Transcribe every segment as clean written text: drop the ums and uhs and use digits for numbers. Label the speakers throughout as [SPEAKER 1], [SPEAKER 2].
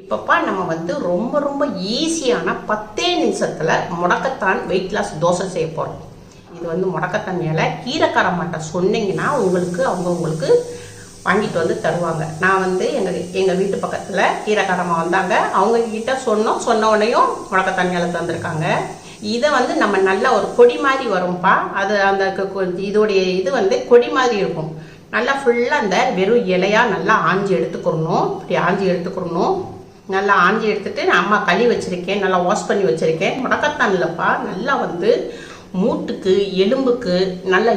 [SPEAKER 1] இப்பப்பா நம்ம வந்து ரொம்ப ரொம்ப ஈஸியான 10 நிமிஷத்துல முடக்கத்தான் வெயிட் லாஸ் தோசை செய்ய போறோம். இது வந்து முடக்கத்தான் இலை கீரைக்காரம்மாட்ட சொன்னீங்கன்னா உங்களுக்கு வாங்கிட்டு வந்து தருவாங்க. நான் வந்து எங்க வீட்டு பக்கத்துல கீரைக்காரம்மா வந்தாங்க. அவங்க கிட்ட சொன்ன உடனேயும் முடக்கத்தான் இலை தந்திருக்காங்க. இதை வந்து நம்ம நல்லா ஒரு கொடி மாதிரி வரும்பா. அது அந்த இதோடைய இது வந்து கொடி மாதிரி இருக்கும். நல்லா ஃபுல்லாக அந்த வெறும் இலையா நல்லா ஆஞ்சி எடுத்துக்கிறணும். இப்படி ஆஞ்சி எடுத்துக்கிறணும். நல்லா ஆஞ்சி எடுத்துட்டு அம்மா களி வச்சிருக்கேன், நல்லா வாஷ் பண்ணி வச்சிருக்கேன். முடக்கத்தான் இல்லைப்பா, நல்லா வந்து மூட்டுக்கு எலும்புக்கு நல்லா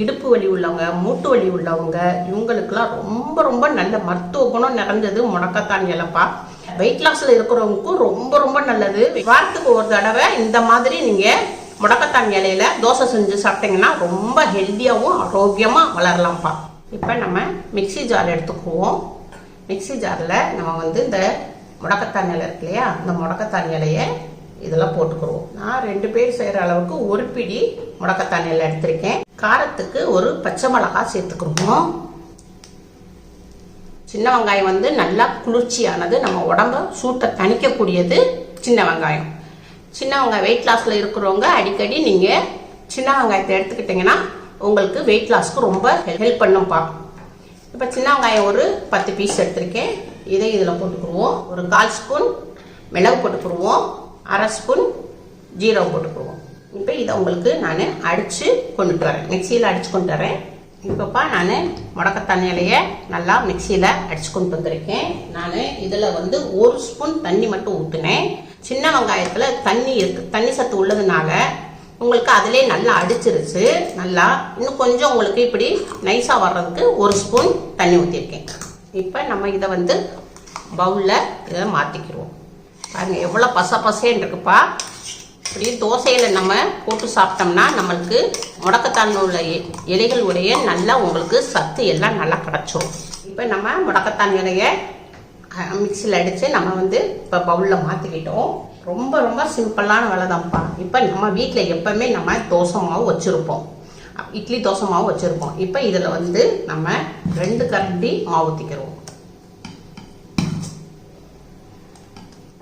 [SPEAKER 1] இடுப்பு வலி உள்ளவங்க, மூட்டு வலி உள்ளவங்க, இவங்களுக்குலாம் ரொம்ப ரொம்ப நல்ல மருத்துவ குணம் நிறைஞ்சது முடக்கத்தான் இலைப்பா. வெயிட் லாஸ்ல இருக்கிறவங்களுக்கும் ரொம்ப ரொம்ப நல்லது. வாரத்துக்கு ஒரு தடவை இந்த மாதிரி நீங்க முடக்கத்தான் இலையில தோசை செஞ்சு சாப்பிட்டீங்கன்னா ரொம்ப ஹெல்த்தியாகவும் ஆரோக்கியமாக வளரலாம்ப்பா. இப்போ நம்ம மிக்சி ஜார் எடுத்துக்குவோம். மிக்சி ஜாரில் நம்ம வந்து இந்த முடக்கத்தான் இலை இருக்கு இல்லையா, இந்த முடக்கத்தான் இலையை இதெல்லாம் போட்டுக்குருவோம். நான் 2 பேர் செய்கிற அளவுக்கு ஒரு பிடி முடக்கத்தான் இலை எடுத்திருக்கேன். காரத்துக்கு ஒரு பச்சை மிளகாய் சேர்த்துக்குருவோம். சின்ன வெங்காயம் வந்து நல்லா குளிர்ச்சியானது, நம்ம உடம்ப சூட்டை தணிக்கக்கூடியது சின்ன வெங்காயம். சின்ன வெங்காயம் வெயிட் லாஸ்ல இருக்கிறவங்க அடிக்கடி நீங்க சின்ன வெங்காயத்தை எடுத்துக்கிட்டீங்கன்னா உங்களுக்கு வெயிட் லாஸ்க்கு ரொம்ப ஹெல்ப் பண்ணும்பா. இப்போ சின்ன வெங்காயம் ஒரு 10 பீஸ் எடுத்திருக்கேன். இதை இதில் போட்டுக்குருவோம். ஒரு 1/4 ஸ்பூன் மிளகு போட்டுக்குருவோம். 1/2 ஸ்பூன் ஜீரகம் போட்டுக்குருவோம். இப்போ இதை உங்களுக்கு நான் அடித்து கொண்டுட்டு வரேன், மிக்சியில் அடித்து கொண்டு வரேன். இப்போப்பா நான் முடக்கத்தான் இலையை நல்லா மிக்சியில் அடித்து கொண்டு வந்திருக்கேன். நான் இதில் வந்து 1 ஸ்பூன் தண்ணி மட்டும் ஊற்றினேன். சின்ன வெங்காயத்தில் தண்ணி இருக்கு, தண்ணி சத்து உள்ளதுனால உங்களுக்கு அதிலே நல்லா அடிச்சிருச்சு. நல்லா இன்னும் கொஞ்சம் உங்களுக்கு இப்படி நைஸாக வர்றதுக்கு 1 ஸ்பூன் தண்ணி ஊற்றிருக்கேன். இப்போ நம்ம இதை வந்து பவுலில் இதை மாற்றிக்கிடுவோம். பாருங்கள் எவ்வளோ பசேன்னு இருக்குப்பா. இப்படி தோசையில் நம்ம போட்டு சாப்பிட்டோம்னா நம்மளுக்கு முடக்கத்தான் உள்ள இலைகளுடைய நல்லா உங்களுக்கு சத்து எல்லாம் நல்லா கிடச்சிரும். இப்போ நம்ம முடக்கத்தான் இலையை மிக்சியில் அடித்து நம்ம வந்து இப்போ பவுலில் மாற்றிக்கிட்டோம். ரொம்ப ரொம்ப சிம்பிளான வேலை தான்ப்பா. இப்போ நம்ம வீட்டில் எப்போவுமே நம்ம தோசை மாவு வச்சுருப்போம், இட்லி தோசை மாவு வச்சுருப்போம். இப்போ இதில் வந்து நம்ம 2 கரண்டி மாவு ஊற்றிக்கிறோம்.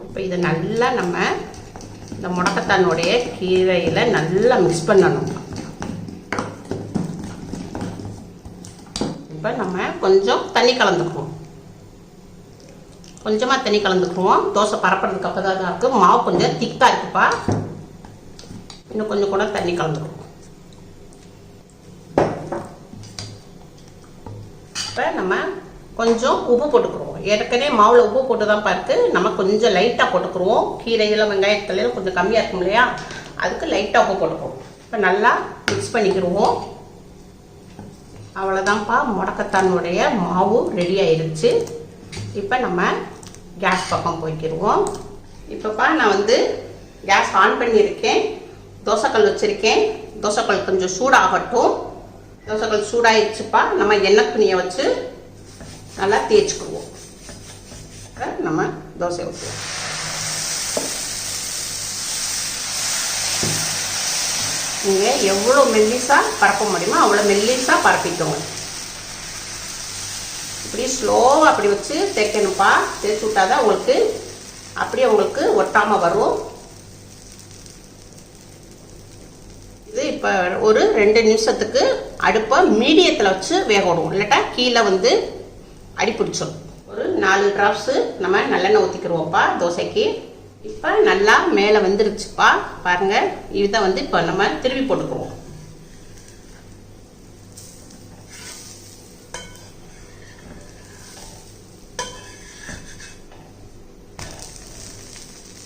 [SPEAKER 1] இப்போ இதை நல்லா நம்ம இந்த முடக்கத்தானுடைய கீரையில் நல்லா மிக்ஸ் பண்ணணும். இப்போ நம்ம கொஞ்சம் தண்ணி கலந்துக்குவோம். கொஞ்சமாக தண்ணி கலந்துக்குவோம். தோசை பரப்புறதுக்கு அப்போ தான் இருக்குது. மாவு கொஞ்சம் திக்காக இருக்குப்பா. இன்னும் கொஞ்சம் கூட தண்ணி கலந்துக்குவோம். இப்போ நம்ம கொஞ்சம் உப்பு போட்டுக்குருவோம். ஏற்கனவே மாவில் உப்பு போட்டு தான் பார்த்து நம்ம கொஞ்சம் லைட்டாக போட்டுக்குருவோம். கீரையில் வெங்காயத்தில் கொஞ்சம் கம்மியாக இருக்கும் இல்லையா, அதுக்கு லைட்டாக உப்பு போட்டுக்குவோம். இப்போ நல்லா மிக்ஸ் பண்ணிக்கிடுவோம். அவ்வளோதான்ப்பா, முடக்கத்தானுடைய மாவு ரெடி ஆயிடுச்சு. இப்போ நம்ம கேஸ் பக்கம் போய்க்கிடுவோம். இப்போப்பா நான் வந்து கேஸ் ஆன் பண்ணியிருக்கேன். தோசைக்கல் வச்சுருக்கேன். தோசைக்கல் கொஞ்சம் சூடாகட்டும். தோசைக்கல் சூடாகிடுச்சுப்பா. நம்ம எண்ணெய் துணியை வச்சு நல்லா தேய்ச்சிக்குவோம். நம்ம தோசை ஊற்றுவோம். நீங்கள் எவ்வளோ மெல்லிஸாக பரப்ப முடியுமோ அவ்வளோ மெல்லிஸாக பரப்பிக்கோங்க. இப்படி ஸ்லோவாக அப்படி வச்சு தேய்க்கணும்ப்பா. தேய்ச்சி விட்டாதான் உங்களுக்கு அப்படியே உங்களுக்கு ஒட்டாமல் வரும். இது இப்போ ஒரு 2 நிமிஷத்துக்கு அடுப்பை மீடியத்தில் வச்சு வேக விடுவோம், இல்லாட்டா கீழே வந்து அடி பிடிச்சோம். ஒரு 4 டிராப்ஸு நம்ம நல்லெண்ணெய் ஊற்றிக்கிடுவோம்ப்பா தோசைக்கு. இப்போ நல்லா மேலே வந்துருச்சுப்பா பாருங்கள். இதை வந்து இப்போ நம்ம திருப்பி போட்டுக்குவோம்.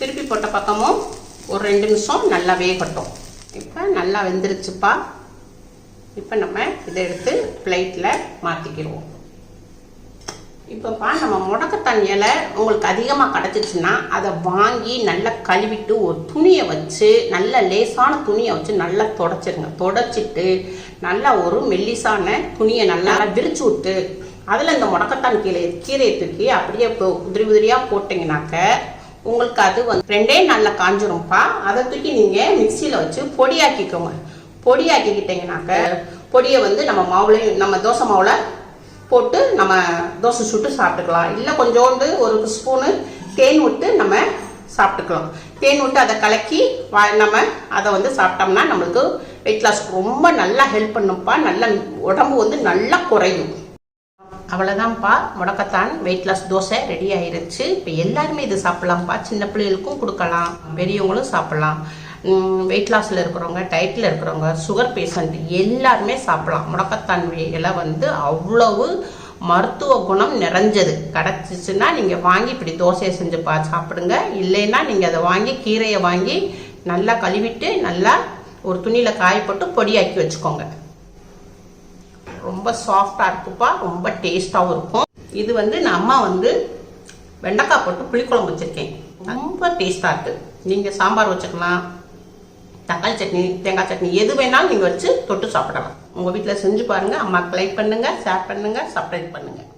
[SPEAKER 1] திருப்பி போட்ட பக்கமும் ஒரு 2 நிமிஷம் நல்லா வேகட்டும். இப்போ நல்லா வெந்துருச்சுப்பா. இப்போ நம்ம இதை எடுத்து பிளேட்டில் மாற்றிக்கிடுவோம். இப்போப்பா நம்ம முடக்கத்தான் இலை உங்களுக்கு அதிகமாக கிடச்சிச்சுன்னா அதை வாங்கி நல்லா கழுவிட்டு ஒரு துணியை வச்சு நல்ல லேசான துணியை வச்சு நல்லா தொடச்சிருங்க. தொடச்சிட்டு நல்லா ஒரு மெல்லிசான துணியை நல்லா விரிச்சு விட்டு அதில் இந்த முடக்கத்தான் கீரையை தூக்கி அப்படியே உதிரியாக போட்டிங்கனாக்க உங்களுக்கு அது வந்து 2 நாளில் காஞ்சிரும்ப்பா. அதை தூக்கி நீங்கள் மிக்சியில் வச்சு பொடியாக்கிக்கோங்க. பொடியாக்கிக்கிட்டீங்கனாக்க பொடியை வந்து நம்ம தோசை மாவில் போட்டு நம்ம தோசை சுட்டு சாப்பிட்டுக்கலாம். இல்லை கொஞ்சோண்டு ஒரு ஸ்பூனு தேன் விட்டு நம்ம சாப்பிட்டுக்கலாம். தேன் விட்டு அதை கலக்கி நம்ம அதை வந்து சாப்பிட்டோம்னா நம்மளுக்கு வெயிட் லாஸ் ரொம்ப நல்லா ஹெல்ப் பண்ணும்ப்பா. நல்ல உடம்பு வந்து நல்லா குறையும். அவ்வளோதான்ப்பா, முடக்கத்தான் வெயிட் லாஸ் தோசை ரெடி ஆயிருச்சு. இப்போ எல்லாருமே இது சாப்பிட்லாம்ப்பா. சின்ன பிள்ளைகளுக்கும் கொடுக்கலாம், பெரியவங்களும் சாப்பிட்லாம். வெயிட் லாஸில் இருக்கிறவங்க, டயட்டில் இருக்கிறவங்க, சுகர் பேஷண்ட் எல்லாருமே சாப்பிட்லாம். முடக்கத்தான் இலை வந்து அவ்வளவு மருத்துவ குணம் நிறைஞ்சது. கிடச்சிச்சுன்னா நீங்கள் வாங்கி இப்படி தோசையை செஞ்சு சாப்பிடுங்க. இல்லைன்னா நீங்கள் அதை வாங்கி கீரையை வாங்கி நல்லா கழுவிட்டு நல்லா ஒரு துணியில் காய போட்டு பொடியாக்கி வச்சுக்கோங்க. ரொம்ப சாஃப்டாக இருக்குப்பா, ரொம்ப டேஸ்டாகவும் இருக்கும். இது வந்து நான் அம்மா வந்து வெண்டைக்காய் போட்டு புளிக்குழம்பு வச்சுருக்கேன். ரொம்ப டேஸ்டாக இருக்குது. நீங்கள் சாம்பார் வச்சுக்கலாம், தக்காளி சட்னி, தேங்காய் சட்னி எது வேணாலும் நீங்கள் வச்சு தொட்டு சாப்பிடலாம். உங்கள் வீட்டில் செஞ்சு பாருங்கள். அம்மாவுக்கு லைக் பண்ணுங்கள், ஷேர் பண்ணுங்கள், சப்ஸ்கிரைப் பண்ணுங்கள்.